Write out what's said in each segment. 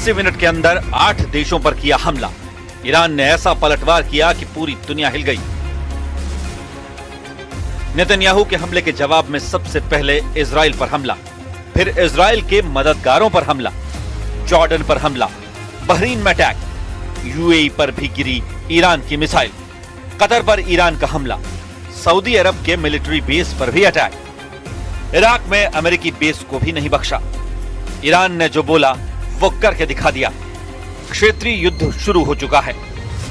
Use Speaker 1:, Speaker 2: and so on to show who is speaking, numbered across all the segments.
Speaker 1: 80 minute के अंदर 8 देशों पर किया हमला। ईरान ने ऐसा पलटवार किया कि पूरी दुनिया हिल गई। नेतन्याहू के हमले के जवाब में सबसे पहले इजराइल पर हमला, फिर इजराइल के मददगारों पर हमला, जॉर्डन पर हमला, बहरीन में अटैक, यूएई पर भी गिरी ईरान की मिसाइल, कतर पर ईरान का हमला, सऊदी अरब के मिलिट्री बेस पर भी अटैक, इराक में अमेरिकी बेस को भी नहीं बख्शा। ईरान ने जो बोला वो करके दिखा दिया। क्षेत्रीय युद्ध शुरू हो चुका है।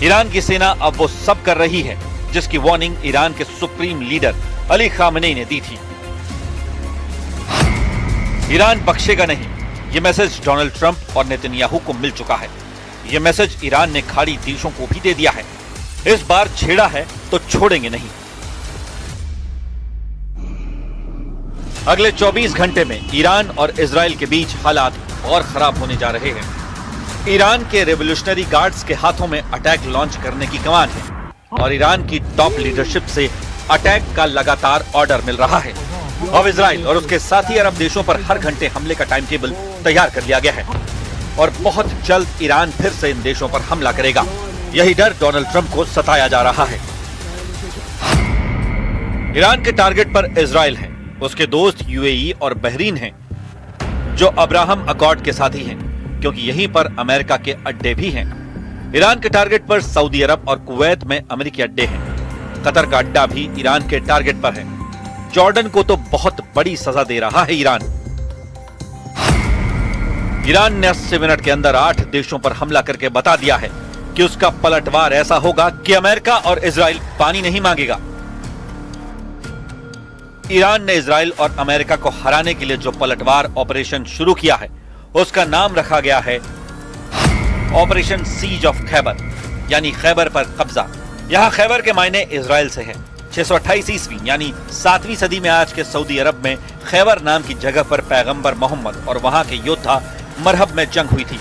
Speaker 1: ईरान की सेना अब वो सब कर रही है जिसकी वार्निंग ईरान के सुप्रीम लीडर अली खामेनी ने दी थी। ईरान बख्शेगा नहीं, यह मैसेज डोनाल्ड ट्रंप और नेतन्याहू को मिल चुका है। यह मैसेज ईरान ने खाड़ी देशों को भी दे दिया है। इस बार छेड़ा है तो छोड़ेंगे नहीं। अगले 24 घंटे में ईरान और इजराइल के बीच हालात और खराब होने जा रहे हैं। ईरान के रेवोल्यूशनरी गार्ड्स के हाथों में अटैक लॉन्च करने की कमान है और ईरान की टॉप लीडरशिप से अटैक का लगातार ऑर्डर मिल रहा है। अब इजराइल और उसके साथी अरब देशों पर हर घंटे हमले का टाइम टेबल तैयार कर लिया गया है और बहुत जल्द ईरान फिर से इन देशों पर हमला करेगा। यही डर डोनाल्ड ट्रंप को सताया जा रहा है। ईरान के टारगेट पर इजराइल है, उसके दोस्त यूएई और बहरीन हैं, जो अब्राहम अकॉर्ड के साथी हैं, क्योंकि यहीं पर अमेरिका के अड्डे भी हैं। ईरान के टारगेट पर सऊदी अरब और कुवैत में अमेरिकी अड्डे हैं। कतर का अड्डा भी ईरान के टारगेट पर है। जॉर्डन को तो बहुत बड़ी सजा दे रहा है ईरान। ईरान ने 80 मिनट के अंदर 8 देशों पर हमला करके बता दिया है कि उसका पलटवार ऐसा होगा कि अमेरिका और इजराइल पानी नहीं मांगेगा। ईरान ने इजराइल और अमेरिका को हराने के लिए जो पलटवार ऑपरेशन शुरू किया है उसका नाम रखा गया है ऑपरेशन सीज ऑफ खैबर, यानी खैबर पर कब्जा। यहां खैबर के मायने इजराइल से है। 628 ईस्वी यानी 7वीं सदी में आज के सऊदी अरब में खैबर नाम की जगह पर पैगंबर मोहम्मद और वहां के योद्धा मरहब में जंग हुई थी।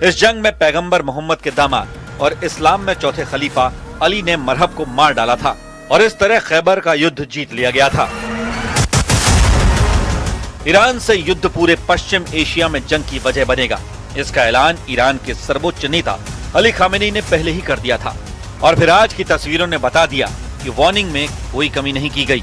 Speaker 1: इस जंग में पैगंबर मोहम्मद के दामाद और इस्लाम में चौथे खलीफा अली ने मरहब को मार डाला था और इस तरह खैबर का युद्ध जीत लिया गया था। ईरान से युद्ध पूरे पश्चिम एशिया में जंग की वजह बनेगा। इसका ऐलान ईरान के सर्वोच्च नेता अली खामेनी ने पहले ही कर दिया था और फिर आज की तस्वीरों ने बता दिया कि वार्निंग में कोई कमी नहीं की गई।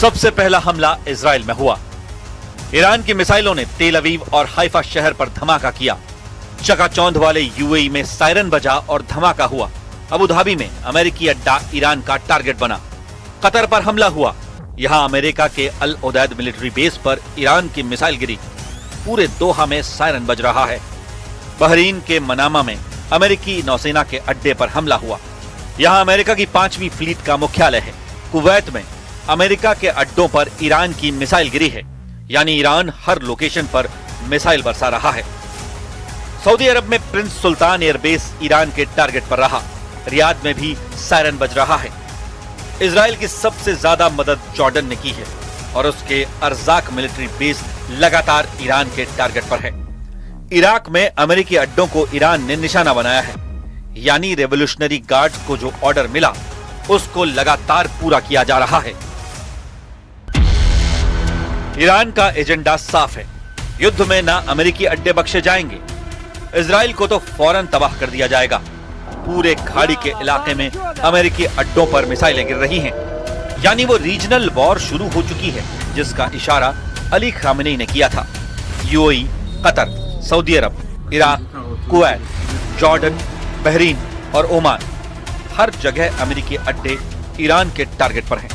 Speaker 1: सबसे पहला हमला इजराइल में हुआ। ईरान की मिसाइलों ने तेल अवीव और हाइफा शहर पर धमाका किया। चकाचौंध वाले यूएई में सायरन बजा और धमाका हुआ। अबू धाबी में अमेरिकी अड्डा ईरान का टारगेट बना। कतर पर हमला हुआ। यहां अमेरिका के अल उदैद मिलिट्री बेस पर ईरान की मिसाइल गिरी। पूरे दोहा में सायरन बज रहा है। बहरीन के मनामा में अमेरिकी नौसेना के अड्डे पर हमला हुआ। यहां अमेरिका की 5वीं फ्लीट का मुख्यालय है। कुवैत में अमेरिका के अड्डों पर ईरान की मिसाइल गिरी है, यानी ईरान हर लोकेशन पर मिसाइल बरसा रहा है। सऊदी अरब में प्रिंस सुल्तान एयरबेस ईरान के टारगेट पर रहा। रियाद में भी सायरन बज रहा है। इजराइल की सबसे ज्यादा मदद जॉर्डन ने की है और उसके अर्जाक मिलिट्री बेस लगातार ईरान के टारगेट पर है। इराक में अमेरिकी अड्डों को ईरान ने निशाना बनाया है, यानी रेवोल्यूशनरी गार्ड्स को जो ऑर्डर मिला उसको लगातार पूरा किया जा रहा है। ईरान का एजेंडा साफ है। युद्ध में ना अमेरिकी अड्डे बख्शे जाएंगे। इजराइल को तो फौरन तबाह कर दिया जाएगा। पूरे खाड़ी के इलाके में अमेरिकी अड्डों पर मिसाइलें गिर रही हैं, यानी वो रीजनल वॉर शुरू हो चुकी है जिसका इशारा अली खामेनी ने किया था। यूएई, कतर, सऊदी अरब, इराक, कुवैत, जॉर्डन, बहरीन और ओमान, हर जगह अमेरिकी अड्डे ईरान के टारगेट पर हैं।